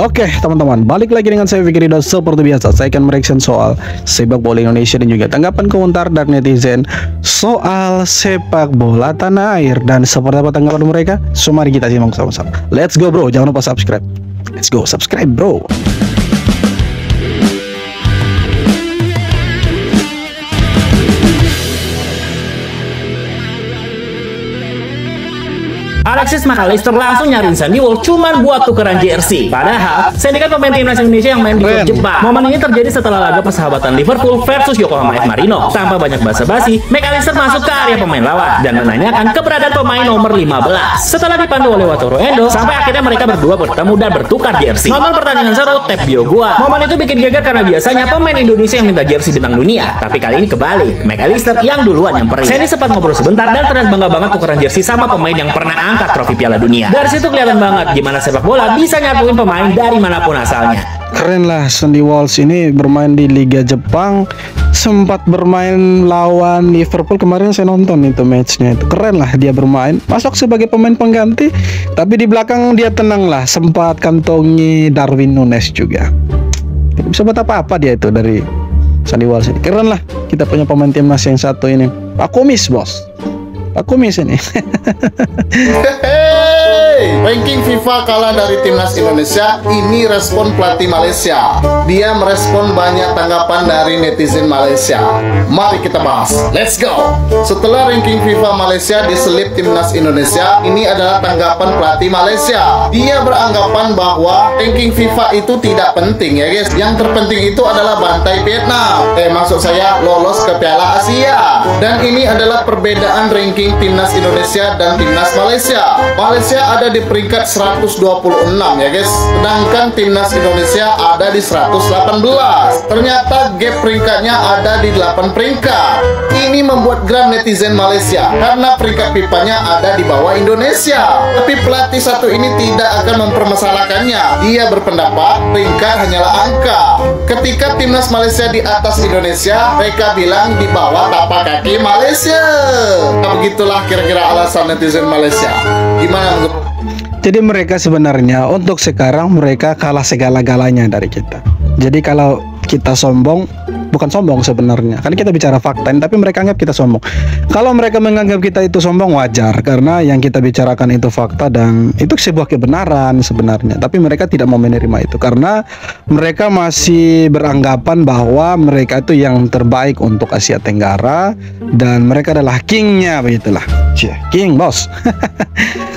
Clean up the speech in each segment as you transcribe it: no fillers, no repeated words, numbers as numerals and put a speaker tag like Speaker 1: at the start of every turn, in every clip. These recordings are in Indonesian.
Speaker 1: Oke teman-teman, balik lagi dengan saya Fikri Ridho. Seperti biasa saya akan mereaction soal sepak bola Indonesia dan juga tanggapan komentar dari netizen soal sepak bola tanah air. Dan seperti apa tanggapan mereka? So mari kita simak sama-sama. Let's go bro, jangan lupa subscribe. Let's go subscribe bro.
Speaker 2: Alexis McAllister langsung nyariin Sandy Walsh cuman buat tukeran jersey. Padahal Sandy kan pemain timnas Indonesia yang main di klub Jepang. Momen ini terjadi setelah laga persahabatan Liverpool versus Yokohama F Marino. Tanpa banyak basa-basi, McAllister masuk ke area pemain lawan dan menanyakan keberadaan pemain nomor 15. Setelah dipandu oleh Wataru Endo, sampai akhirnya mereka berdua bertemu dan bertukar jersey. Nonton pertandingan seru, tap bio gua. Momen itu bikin geger karena biasanya pemain Indonesia yang minta jersey bintang dunia, tapi kali ini kebalik, McAllister yang duluan nyamperin. Sandy sempat ngobrol sebentar dan terlihat bangga banget tukeran jersey sama pemain yang pernah angkat trofi Piala Dunia. Dari situ kelihatan banget gimana sepak bola bisa nyatuin pemain dari manapun asalnya.
Speaker 1: Keren lah, Sandy Walsh ini bermain di Liga Jepang, sempat bermain lawan Liverpool kemarin, saya nonton itu matchnya, itu keren lah dia bermain, masuk sebagai pemain pengganti, tapi di belakang dia tenang lah, sempat kantongi Darwin Núñez juga. Tidak bisa buat apa-apa dia itu dari Sandy Walsh ini, keren lah kita punya pemain timnas yang satu ini, Pak Kumis bos. Aku miss ini.
Speaker 3: Ranking FIFA kalah dari timnas Indonesia. Ini respon pelatih Malaysia. Dia merespon banyak tanggapan dari netizen Malaysia. Mari kita bahas. Let's go. Setelah ranking FIFA Malaysia diselip timnas Indonesia, ini adalah tanggapan pelatih Malaysia. Dia beranggapan bahwa ranking FIFA itu tidak penting ya guys. Yang terpenting itu adalah bantai Vietnam. Maksud saya lolos ke Piala Asia. Dan ini adalah perbedaan ranking timnas Indonesia dan timnas Malaysia. Malaysia ada di peringkat 126 ya guys, sedangkan timnas Indonesia ada di 118. Ternyata gap peringkatnya ada di 8 peringkat. Ini membuat geram netizen Malaysia karena peringkat FIFA-nya ada di bawah Indonesia. Tapi pelatih satu ini tidak akan mempermasalahkannya. Dia berpendapat peringkat hanyalah angka. Ketika timnas Malaysia di atas Indonesia, mereka bilang di bawah tapak kaki Malaysia. Nah, begitulah kira-kira alasan netizen Malaysia. Gimana menurut?
Speaker 1: Jadi mereka sebenarnya untuk sekarang mereka kalah segala-galanya dari kita. Jadi kalau kita sombong, bukan sombong sebenarnya, kan kita bicara fakta, tapi mereka anggap kita sombong. Kalau mereka menganggap kita itu sombong, wajar, karena yang kita bicarakan itu fakta dan itu sebuah kebenaran sebenarnya. Tapi mereka tidak mau menerima itu karena mereka masih beranggapan bahwa mereka itu yang terbaik untuk Asia Tenggara dan mereka adalah kingnya, begitulah. King bos.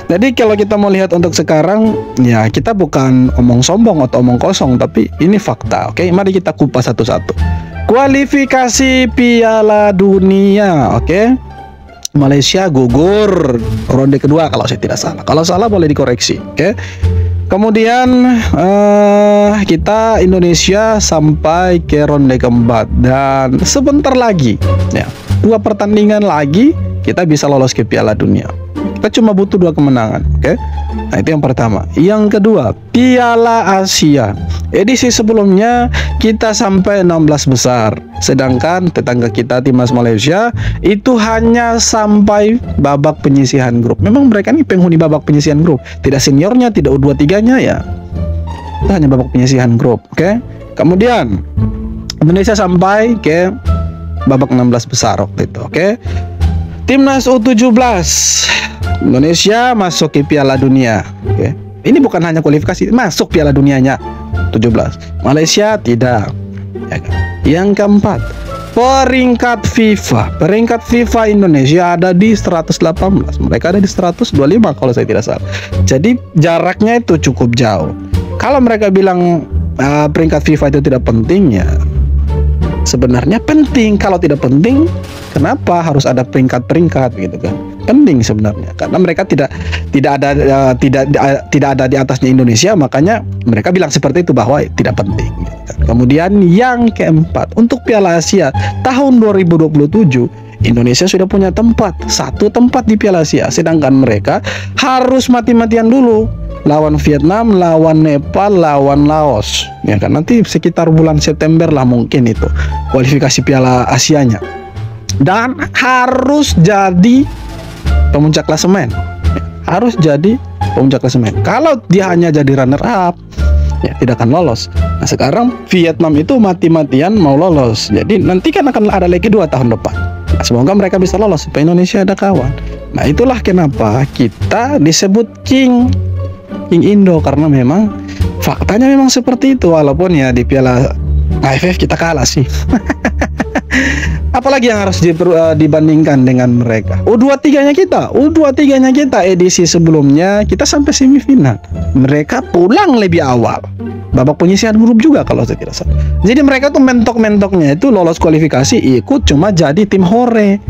Speaker 1: Jadi kalau kita mau lihat untuk sekarang, ya kita bukan omong sombong atau omong kosong, tapi ini fakta. Oke, mari kita kupas satu-satu. Kualifikasi Piala Dunia, oke. Malaysia gugur ronde kedua kalau saya tidak salah. Kalau salah boleh dikoreksi, oke. Kemudian kita Indonesia sampai ke ronde keempat dan sebentar lagi, ya 2 pertandingan lagi kita bisa lolos ke Piala Dunia. Kita cuma butuh 2 kemenangan, oke? Nah itu yang pertama. Yang kedua, Piala Asia. Edisi sebelumnya kita sampai 16 besar, sedangkan tetangga kita timnas Malaysia itu hanya sampai babak penyisihan grup. Memang mereka ini penghuni babak penyisihan grup, tidak seniornya, tidak U23-nya ya. Itu hanya babak penyisihan grup, oke? Kemudian Indonesia sampai ke babak 16 besar waktu itu, oke? Timnas U17 Indonesia masuk ke Piala Dunia, oke? Ini bukan hanya kualifikasi, masuk Piala Dunianya 17. Malaysia tidak, ya kan? Yang keempat, peringkat FIFA Indonesia ada di 118, mereka ada di 125 kalau saya tidak salah. Jadi jaraknya itu cukup jauh. Kalau mereka bilang peringkat FIFA itu tidak penting, ya sebenarnya penting. Kalau tidak penting, kenapa harus ada peringkat-peringkat gitu kan? Penting sebenarnya karena mereka tidak ada di atasnya Indonesia, makanya mereka bilang seperti itu bahwa tidak penting gitu kan. Kemudian yang keempat, untuk Piala Asia tahun 2027 Indonesia sudah punya satu tempat di Piala Asia, sedangkan mereka harus mati-matian dulu lawan Vietnam, lawan Nepal, lawan Laos, ya kan, nanti sekitar bulan September lah mungkin itu kualifikasi Piala Asianya, dan harus jadi pemuncak klasemen. Kalau dia hanya jadi runner up, ya tidak akan lolos. Nah sekarang Vietnam itu mati-matian mau lolos, jadi nanti kan akan ada lagi 2 tahun depan. Nah, semoga mereka bisa lolos supaya Indonesia ada kawan. Nah itulah kenapa kita disebut King Indo, karena memang faktanya memang seperti itu, walaupun ya di Piala AFF kita kalah sih. Apalagi yang harus dibandingkan dengan mereka. U23-nya kita edisi sebelumnya kita sampai semifinal. Mereka pulang lebih awal. Babak penyisihan grup juga kalau saya tidak salah. Jadi mereka tuh mentok-mentoknya itu lolos kualifikasi ikut cuma jadi tim hore.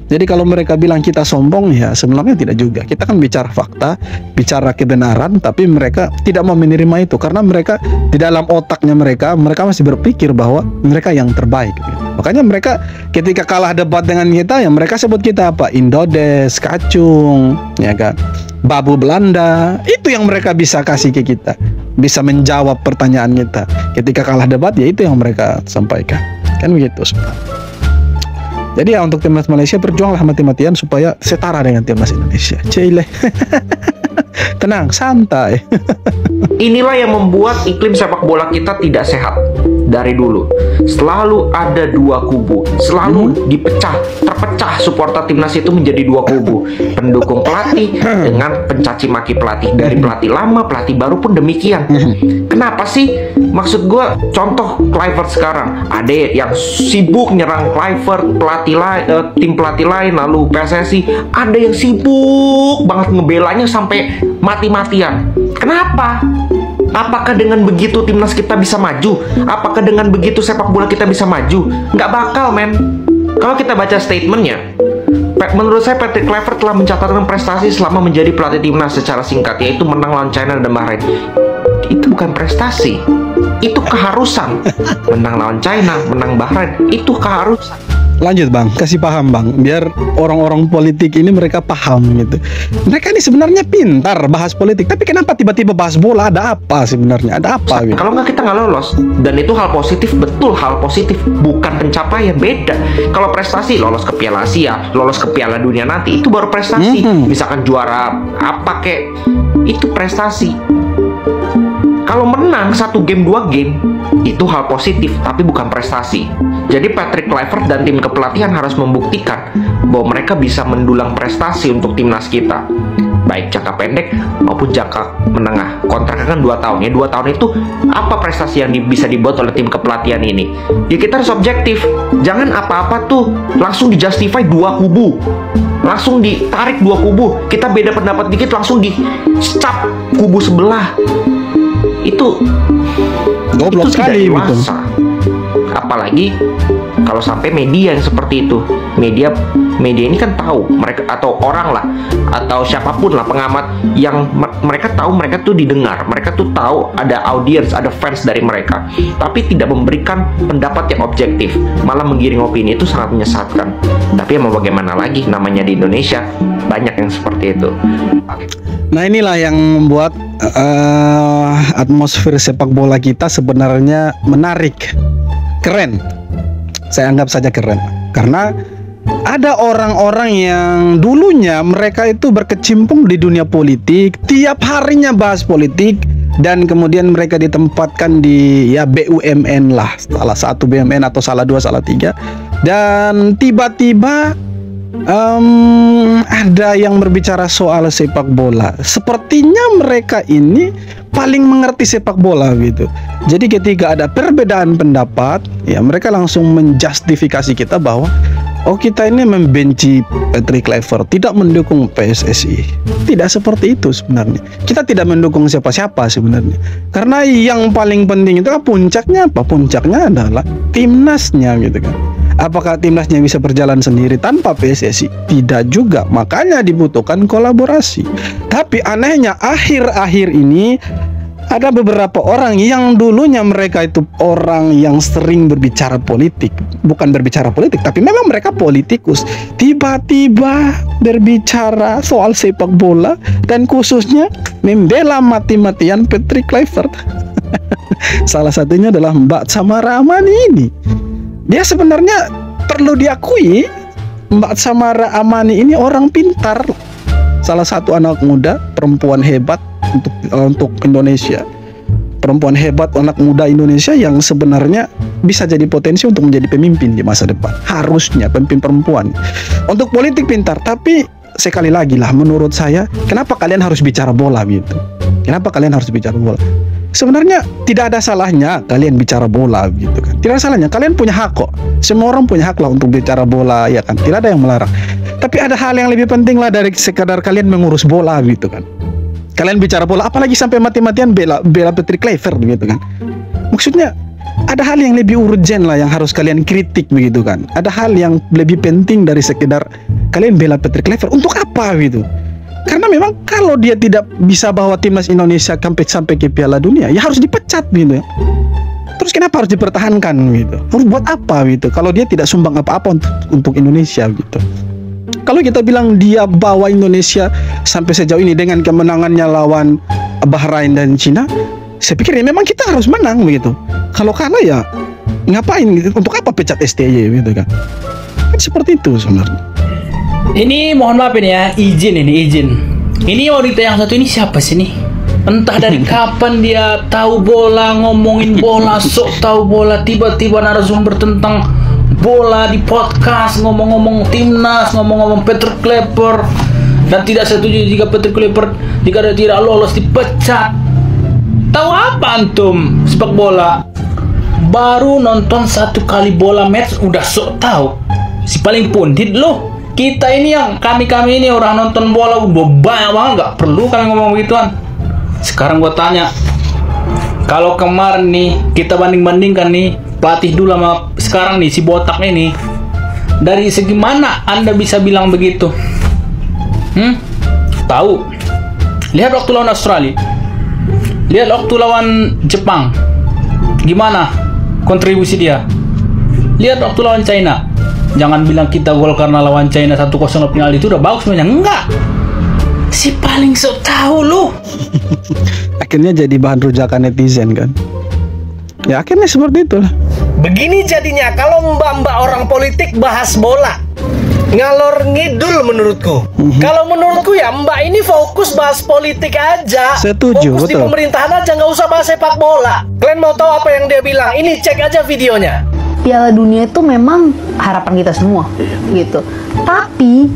Speaker 1: Jadi kalau mereka bilang kita sombong, ya sebenarnya tidak juga. Kita kan bicara fakta, bicara kebenaran, tapi mereka tidak mau menerima itu karena mereka di dalam otaknya mereka masih berpikir bahwa mereka yang terbaik. Makanya mereka ketika kalah debat dengan kita, ya mereka sebut kita apa? Indodes, kacung, ya kan? Babu Belanda. Itu yang mereka bisa kasih ke kita, bisa menjawab pertanyaan kita. Ketika kalah debat, ya itu yang mereka sampaikan. Kan begitu sebenarnya. Jadi ya untuk timnas Malaysia berjuanglah mati-matian supaya setara dengan timnas Indonesia. Cile. Tenang, santai.
Speaker 4: Inilah yang membuat iklim sepak bola kita tidak sehat dari dulu. Selalu ada 2 kubu, selalu terpecah supporter timnas itu menjadi 2 kubu. Pendukung pelatih dengan pencaci maki pelatih. Dari pelatih lama, pelatih baru pun demikian. Kenapa sih? Maksud gue, contoh Kluivert sekarang, ada yang sibuk nyerang Kluivert, tim pelatih lain, lalu PSSI, ada yang sibuk banget ngebelanya sampai mati-matian. Kenapa? Apakah dengan begitu timnas kita bisa maju? Apakah dengan begitu sepak bola kita bisa maju? Nggak bakal, men. Kalau kita baca statementnya, menurut saya Patrick Kluivert telah mencatatkan prestasi selama menjadi pelatih timnas secara singkat, yaitu menang lawan China dan Bahrain. Itu bukan prestasi, itu keharusan. Menang lawan China, menang Bahrain, itu keharusan.
Speaker 1: Lanjut bang, kasih paham bang, biar orang-orang politik ini mereka paham gitu. Mereka ini sebenarnya pintar bahas politik, tapi kenapa tiba-tiba bahas bola? Ada apa sebenarnya? Ada apa gitu?
Speaker 4: Kalau nggak kita nggak lolos, dan itu hal positif, betul hal positif, bukan pencapaian, beda. Kalau prestasi, lolos ke Piala Asia, lolos ke Piala Dunia nanti, itu baru prestasi. Misalkan juara apa kek, itu prestasi. Kalau menang 1 game 2 game, itu hal positif, tapi bukan prestasi. Jadi Patrick Kluivert dan tim kepelatihan harus membuktikan bahwa mereka bisa mendulang prestasi untuk timnas kita, baik jangka pendek maupun jangka menengah. Kontraknya kan 2 tahun ya. 2 tahun itu apa prestasi yang bisa dibuat oleh tim kepelatihan ini? Ya kita harus objektif. Jangan apa-apa tuh langsung dijustify 2 kubu, langsung ditarik 2 kubu. Kita beda pendapat dikit langsung di-cap kubu sebelah. Itu
Speaker 1: goblok sekali gitu.
Speaker 4: Apalagi kalau sampai media yang seperti itu. Media ini kan tahu mereka, atau orang lah, atau siapapun lah pengamat yang mereka tahu mereka tuh didengar, mereka tuh tahu ada audiens, ada fans dari mereka, tapi tidak memberikan pendapat yang objektif, malah menggiring opini. Itu sangat menyesatkan. Tapi mau bagaimana lagi, namanya di Indonesia banyak yang seperti itu.
Speaker 1: Nah inilah yang membuat atmosfer sepak bola kita sebenarnya menarik, keren. Saya anggap saja keren, karena ada orang-orang yang dulunya mereka itu berkecimpung di dunia politik, tiap harinya bahas politik, dan kemudian mereka ditempatkan di ya BUMN lah, salah satu BUMN atau salah 2 salah 3, dan tiba-tiba ada yang berbicara soal sepak bola. Sepertinya mereka ini paling mengerti sepak bola gitu. Jadi ketika ada perbedaan pendapat, ya mereka langsung menjustifikasi kita bahwa oh kita ini membenci Patrick Kluivert, tidak mendukung PSSI. Tidak seperti itu sebenarnya. Kita tidak mendukung siapa-siapa sebenarnya. Karena yang paling penting itu puncaknya apa? Puncaknya adalah timnasnya gitu kan. Apakah timnasnya bisa berjalan sendiri tanpa PSSI? Tidak juga. Makanya dibutuhkan kolaborasi. Tapi anehnya akhir-akhir ini ada beberapa orang yang dulunya mereka itu orang yang sering berbicara politik, bukan berbicara politik, tapi memang mereka politikus, tiba-tiba berbicara soal sepak bola dan khususnya membela mati-matian Patrick Kluivert. Salah satunya adalah Mbak Samara Amani ini. Dia sebenarnya perlu diakui, Mbak Samara Amani ini orang pintar, salah satu anak muda perempuan hebat untuk Indonesia. perempuan hebat, anak muda Indonesia yang sebenarnya bisa jadi potensi untuk menjadi pemimpin di masa depan. Harusnya pemimpin perempuan. Untuk politik pintar, tapi sekali lagi lah menurut saya, kenapa kalian harus bicara bola gitu? Kenapa kalian harus bicara bola? Sebenarnya tidak ada salahnya kalian bicara bola gitu kan. Tidak ada salahnya, kalian punya hak kok. Semua orang punya hak lah untuk bicara bola ya kan. Tidak ada yang melarang. Tapi ada hal yang lebih penting lah dari sekadar kalian mengurus bola gitu kan. Kalian bicara bola, apalagi sampai mati-matian bela Patrick Kluivert gitu kan. Maksudnya ada hal yang lebih urgent lah yang harus kalian kritik begitu kan. Ada hal yang lebih penting dari sekedar kalian bela Patrick Kluivert. Untuk apa gitu? Karena memang kalau dia tidak bisa bawa timnas Indonesia sampai ke Piala Dunia, ya harus dipecat gitu ya. Terus kenapa harus dipertahankan gitu? Harus buat apa gitu? Kalau dia tidak sumbang apa-apa untuk Indonesia gitu. Kalau kita bilang dia bawa Indonesia sampai sejauh ini dengan kemenangannya lawan Bahrain dan Cina, saya pikir ya memang kita harus menang begitu. Kalau kalah ya ngapain gitu? Untuk apa pecat STY gitu kan? Kan seperti itu sebenarnya.
Speaker 5: Ini mohon maaf ini ya, izin. Ini wanita yang satu ini siapa sih nih? Entah dari kapan dia tahu bola, ngomongin bola, sok tahu bola, tiba-tiba narasumber tentang bola di podcast, ngomong-ngomong timnas, ngomong-ngomong Patrick Kluivert, dan tidak setuju jika Patrick Kluivert jika dia tidak lolos dipecat. Tahu apa antum sepak bola? Baru nonton satu kali bola match udah sok tahu. Si paling pundit loh. Kita ini yang kami ini orang nonton bola udah banyak banget, nggak perlu kalian ngomong begituan. Sekarang gua tanya, kalau kemarin nih kita banding-bandingkan nih pelatih dulu sama sekarang nih si botak ini, dari segi mana Anda bisa bilang begitu? Tahu? Lihat waktu lawan Australia, lihat waktu lawan Jepang, gimana kontribusi dia? Lihat waktu lawan China. Jangan bilang kita gol karena lawan China 1-0 penalti itu udah bagus sebenarnya. Enggak. Si paling sok tahu lu.
Speaker 1: Akhirnya jadi bahan rujakan netizen kan. Ya akhirnya seperti itulah.
Speaker 6: Begini jadinya kalau mbak-mbak orang politik bahas bola, ngalor ngidul menurutku. Kalau menurutku ya mbak ini fokus bahas politik aja.
Speaker 1: Setuju,
Speaker 6: fokus
Speaker 1: betul.
Speaker 6: di pemerintahan aja, nggak usah bahas sepak bola. Kalian mau tahu apa yang dia bilang? Ini cek aja videonya.
Speaker 7: Piala Dunia itu memang harapan kita semua gitu. Tapi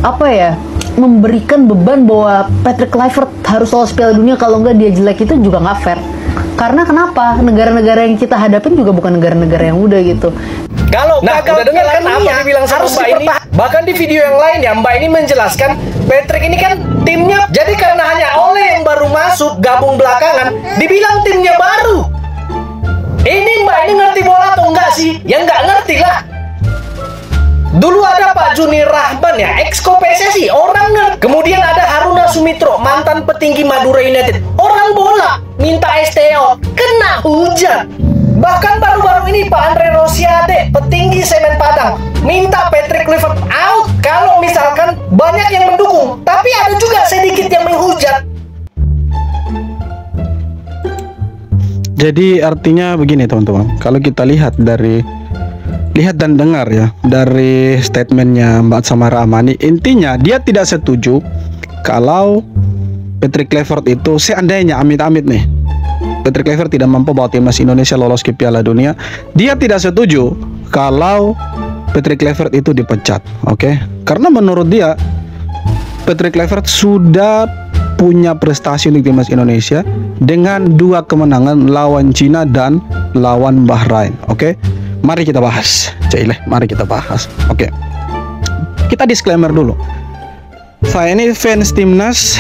Speaker 7: apa ya, memberikan beban bahwa Patrick Kluivert harus lolos Piala Dunia, kalau nggak dia jelek, itu juga nggak fair. Karena kenapa? Negara-negara yang kita hadapin juga bukan negara-negara yang muda gitu.
Speaker 6: Kalau gagal dengar kan apa dibilang harus dipertahankan. Bahkan di video yang lain ya mbak ini menjelaskan Patrick ini kan timnya, jadi karena hanya Ole yang baru masuk gabung belakangan, dibilang timnya baru. Ini mbak ini ngerti bola atau enggak sih? Ya nggak ngerti lah. Dulu ada Pak Juni Rahman ya, ex-ko PSSI, orang ngerti. Kemudian ada Haruna Sumitro, mantan petinggi Madura United, orang bola, minta STO, kena hujan. Bahkan baru-baru ini Pak Andre Rosiade, petinggi Semen Padang, minta Patrick Kluivert out kalau misalkan banyak yang mendukung, tapi ada juga sedikit yang menghujat.
Speaker 1: Jadi artinya begini teman-teman, kalau kita lihat dan dengar ya dari statementnya Mbak Samara Amani, intinya dia tidak setuju kalau Patrick Kluivert itu seandainya amit-amit nih Patrick Kluivert tidak mampu bawa timnas Indonesia lolos ke Piala Dunia, dia tidak setuju kalau Patrick Kluivert itu dipecat, oke? Karena menurut dia Patrick Kluivert sudah punya prestasi untuk timnas Indonesia dengan 2 kemenangan lawan Cina dan lawan Bahrain. Oke, mari kita bahas. Mari kita bahas. Oke, kita disclaimer dulu. Saya ini fans timnas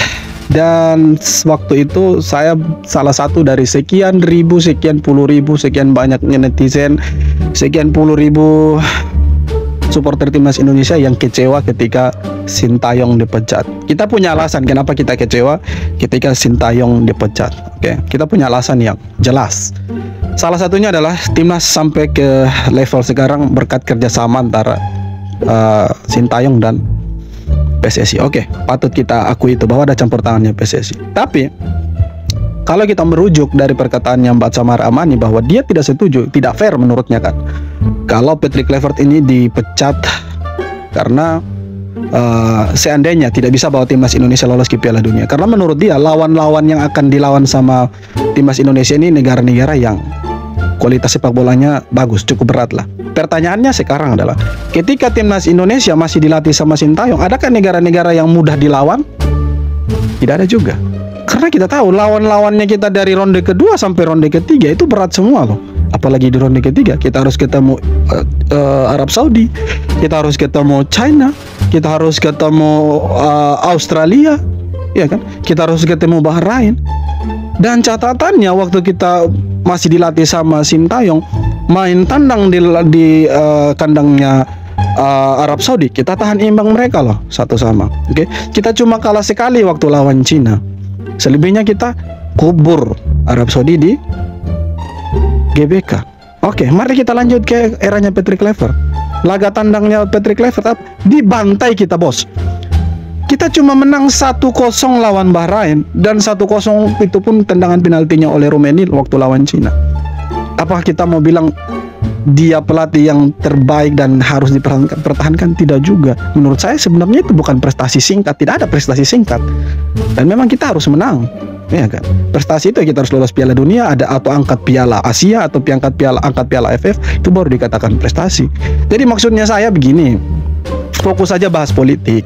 Speaker 1: dan waktu itu saya salah satu dari sekian ribu, sekian puluh ribu, sekian banyaknya netizen, sekian puluh ribu supporter timnas Indonesia yang kecewa ketika Sintayong dipecat. Kita punya alasan kenapa kita kecewa ketika Sintayong dipecat. Oke, kita punya alasan yang jelas. Salah satunya adalah timnas sampai ke level sekarang berkat kerjasama antara Sintayong dan PSSI. Oke, patut kita akui itu bahwa ada campur tangannya PSSI. Tapi kalau kita merujuk dari perkataannya Mbak Samara Amani bahwa dia tidak setuju, tidak fair menurutnya kan, kalau Patrick Kluivert ini dipecat karena seandainya tidak bisa bawa timnas Indonesia lolos ke Piala Dunia, karena menurut dia lawan-lawan yang akan dilawan sama timnas Indonesia ini negara-negara yang kualitas sepak bolanya bagus, cukup berat lah. Pertanyaannya sekarang adalah, ketika timnas Indonesia masih dilatih sama Sintayong, adakah negara-negara yang mudah dilawan? Tidak ada juga. Karena kita tahu lawan-lawannya kita dari ronde kedua sampai ronde ketiga itu berat semua loh. Apalagi di ronde ketiga kita harus ketemu Arab Saudi, kita harus ketemu China, kita harus ketemu Australia, ya kan? Kita harus ketemu Bahrain. Dan catatannya waktu kita masih dilatih sama Sintayong, main tandang di kandangnya Arab Saudi, kita tahan imbang mereka loh 1-1. Oke, kita cuma kalah sekali waktu lawan Cina. Selebihnya kita kubur Arab Saudi di GBK. Oke, mari kita lanjut ke eranya Patrick Kluivert. Laga tandangnya Patrick Kluivert dibantai kita, bos. Kita cuma menang 1-0 lawan Bahrain, dan 1-0 itu pun tendangan penaltinya oleh Romain waktu lawan Cina. Apakah kita mau bilang dia pelatih yang terbaik dan harus dipertahankan? Tidak juga. Menurut saya sebenarnya itu bukan prestasi singkat, tidak ada prestasi singkat. Dan memang kita harus menang, ya kan? Prestasi itu kita harus lolos Piala Dunia, ada atau angkat Piala Asia atau angkat Piala AFF, itu baru dikatakan prestasi. Jadi maksudnya saya begini, fokus saja bahas politik.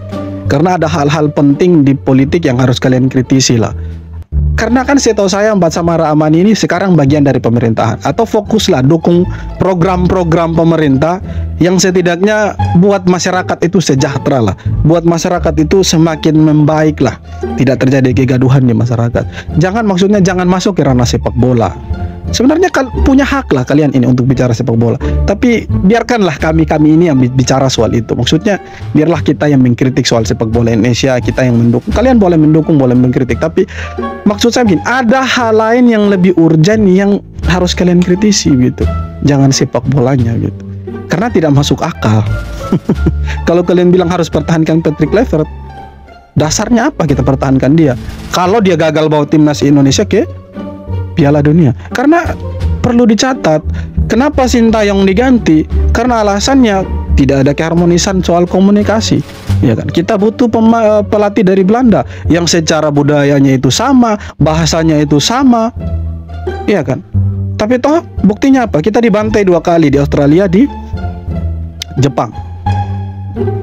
Speaker 1: Karena ada hal-hal penting di politik yang harus kalian kritisi lah. Karena kan setahu saya Mbak Samara Amani ini sekarang bagian dari pemerintahan. Atau fokuslah dukung program-program pemerintah yang setidaknya buat masyarakat itu sejahtera lah, buat masyarakat itu semakin membaik lah, tidak terjadi kegaduhan di masyarakat. Jangan masuk ke ranah sepak bola. Sebenarnya punya hak lah kalian ini untuk bicara sepak bola, tapi biarkanlah kami ini yang bicara soal itu. Maksudnya biarlah kita yang mengkritik soal sepak bola Indonesia, kita yang mendukung. Kalian boleh mendukung, boleh mengkritik, tapi maksud saya begini, ada hal lain yang lebih urgent yang harus kalian kritisi gitu. Jangan sepak bolanya gitu, karena tidak masuk akal. Kalau kalian bilang harus pertahankan Patrick Kluivert, dasarnya apa kita pertahankan dia kalau dia gagal bawa timnas Indonesia ke Piala Dunia? Karena perlu dicatat, kenapa Sintayong diganti? Karena alasannya tidak ada keharmonisan soal komunikasi, ya kan? Kita butuh pelatih dari Belanda yang secara budayanya itu sama, bahasanya itu sama, ya kan? Tapi toh buktinya apa? Kita dibantai 2 kali, di Australia, di Jepang.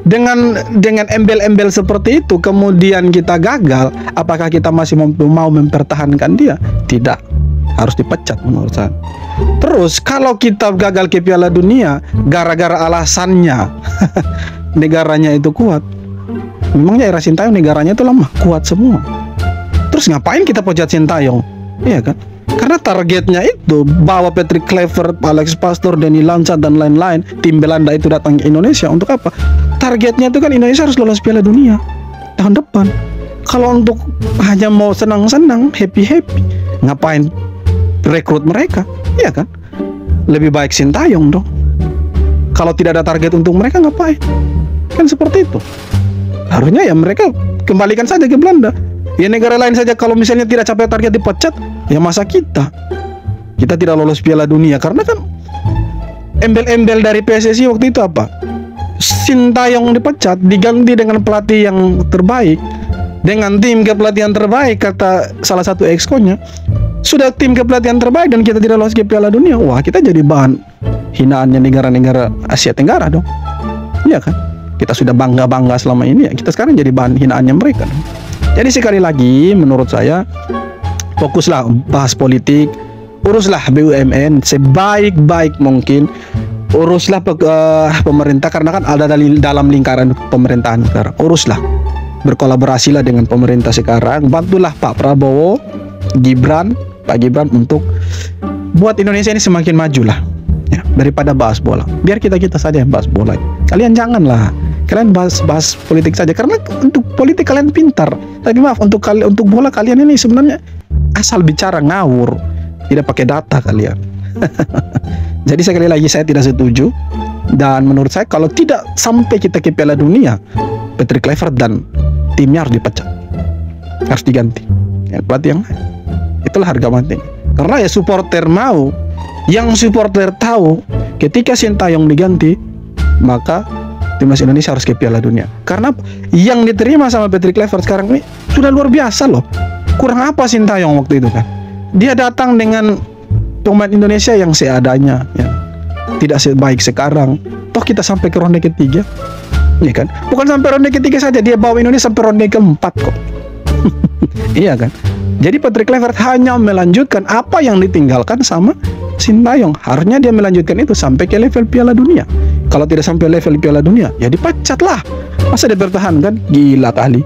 Speaker 1: Dengan embel-embel seperti itu kemudian kita gagal, apakah kita masih mau mempertahankan dia? Tidak. Harus dipecat menurut saya. Terus kalau kita gagal ke Piala Dunia gara-gara alasannya negaranya itu kuat, memangnya era Sintayong negaranya itu lemah? Kuat semua. Terus ngapain kita pecat Sintayong? Iya kan? Karena targetnya itu bawa Patrick Kluivert, Alex Pastoor, Danny Lansat dan lain-lain, tim Belanda itu datang ke Indonesia untuk apa? Targetnya itu kan Indonesia harus lolos Piala Dunia tahun depan. Kalau untuk hanya mau senang-senang, happy-happy, ngapain rekrut mereka? Iya kan? Lebih baik Sintayong dong. Kalau tidak ada target untuk mereka, ngapain? Kan seperti itu. Harusnya ya mereka kembalikan saja ke Belanda. Ya negara lain saja kalau misalnya tidak capai target dipecat, ya masa kita tidak lolos Piala Dunia? Karena kan embel-embel dari PSSI waktu itu apa? Sintayong dipecat diganti dengan pelatih yang terbaik, dengan tim kepelatihan terbaik, kata salah satu exco-nya. Sudah tim kepelatihan terbaik dan kita tidak lolos ke Piala Dunia, wah kita jadi bahan hinaannya negara-negara Asia Tenggara dong. Iya kan? Kita sudah bangga-bangga selama ini, ya kita sekarang jadi bahan hinaannya mereka dong. Jadi sekali lagi menurut saya, fokuslah bahas politik, uruslah BUMN sebaik-baik mungkin, uruslah pemerintah karena kan ada dalam lingkaran pemerintahan sekarang. Uruslah, berkolaborasilah dengan pemerintah sekarang, bantulah Pak Prabowo, Pak Gibran untuk buat Indonesia ini semakin maju lah, ya, daripada bahas bola. Biar kita saja yang bahas bola. Kalian janganlah, kalian bahas politik saja, karena untuk politik kalian pintar, tapi maaf untuk bola kalian ini sebenarnya asal bicara ngawur, tidak pakai data kalian. Jadi sekali lagi saya tidak setuju, dan menurut saya kalau tidak sampai kita ke Piala Dunia, Patrick Kluivert dan timnya harus dipecat, harus diganti ya, pelatih yang lain. Itulah harga mati. Karena ya supporter mau, yang supporter tahu ketika Sintayong diganti, maka timnas Indonesia harus ke Piala Dunia. Karena yang diterima sama Patrick Kluivert sekarang ini sudah luar biasa loh. Kurang apa Sintayong waktu itu kan? Dia datang dengan pemain Indonesia yang seadanya, ya. Tidak sebaik sekarang. Toh kita sampai ke ronde ketiga, ya kan? Bukan sampai ronde ketiga saja, dia bawa Indonesia sampai ronde keempat kok. Iya kan? Jadi Patrick Kluivert hanya melanjutkan apa yang ditinggalkan sama Sintayong. Harusnya dia melanjutkan itu sampai ke level Piala Dunia. Kalau tidak sampai level Piala Dunia, ya dipecat lah. Masa dia bertahan kan? Gila kali.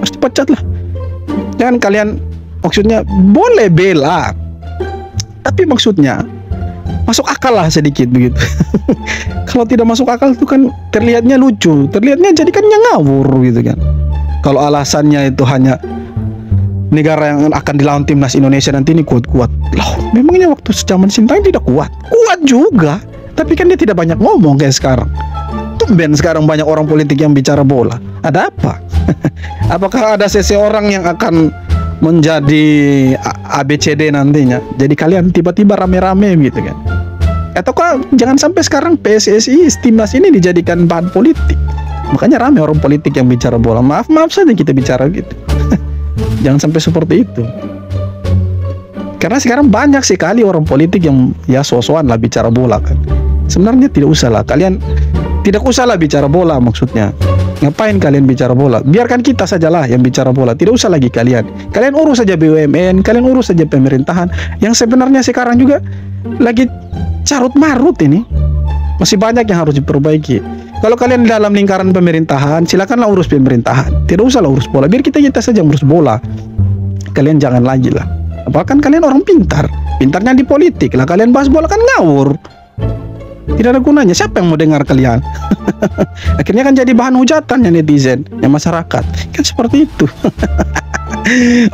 Speaker 1: Harus dipecat lah. Jangan kalian, maksudnya boleh bela, tapi maksudnya masuk akal lah sedikit begitu. Kalau tidak masuk akal itu kan terlihatnya lucu, terlihatnya jadikannya ngawur gitu kan. Kalau alasannya itu hanya negara yang akan dilawan timnas Indonesia nanti ini kuat-kuat. Loh, memangnya waktu zaman Sintayong tidak kuat? Kuat juga, tapi kan dia tidak banyak ngomong kayak sekarang. Tumben sekarang banyak orang politik yang bicara bola. Ada apa? Apakah ada seseorang yang akan menjadi ABCD nantinya? Jadi kalian tiba-tiba rame-rame gitu kan? Ataukah jangan sampai sekarang PSSI timnas ini dijadikan bahan politik? Makanya rame orang politik yang bicara bola. Maaf saja kita bicara gitu. Jangan sampai seperti itu. Karena sekarang banyak sekali orang politik yang ya so-soan lah bicara bola kan. Sebenarnya tidak usah lah. Kalian tidak usah lah bicara bola maksudnya. Ngapain kalian bicara bola? Biarkan kita sajalah yang bicara bola. Tidak usah lagi kalian. Kalian urus saja BUMN, kalian urus saja pemerintahan. Yang sebenarnya sekarang juga lagi carut marut ini. Masih banyak yang harus diperbaiki. Kalau kalian dalam lingkaran pemerintahan, silakanlah urus pemerintahan. Tidak usahlah urus bola. Biar kita saja urus bola. Kalian jangan lagi lah. Apalagi kalian orang pintar. Pintarnya di politik lah. Kalian bahas bola kan ngawur. Tidak ada gunanya. Siapa yang mau dengar kalian? Akhirnya kan jadi bahan hujatan ya netizen, ya masyarakat. Kan seperti itu.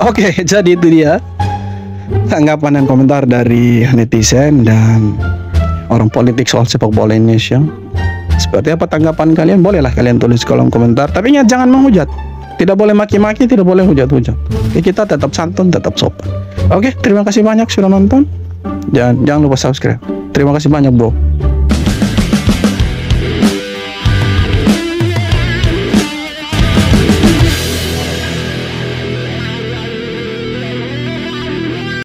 Speaker 1: Oke, jadi itu dia tanggapan dan komentar dari netizen dan orang politik soal sepak bola Indonesia. Seperti apa tanggapan kalian? Bolehlah kalian tulis di kolom komentar. Tapi ingat jangan menghujat. Tidak boleh maki-maki, tidak boleh hujat-hujat. Kita tetap santun, tetap sopan. Oke, terima kasih banyak sudah nonton. Jangan lupa subscribe. Terima kasih banyak bro.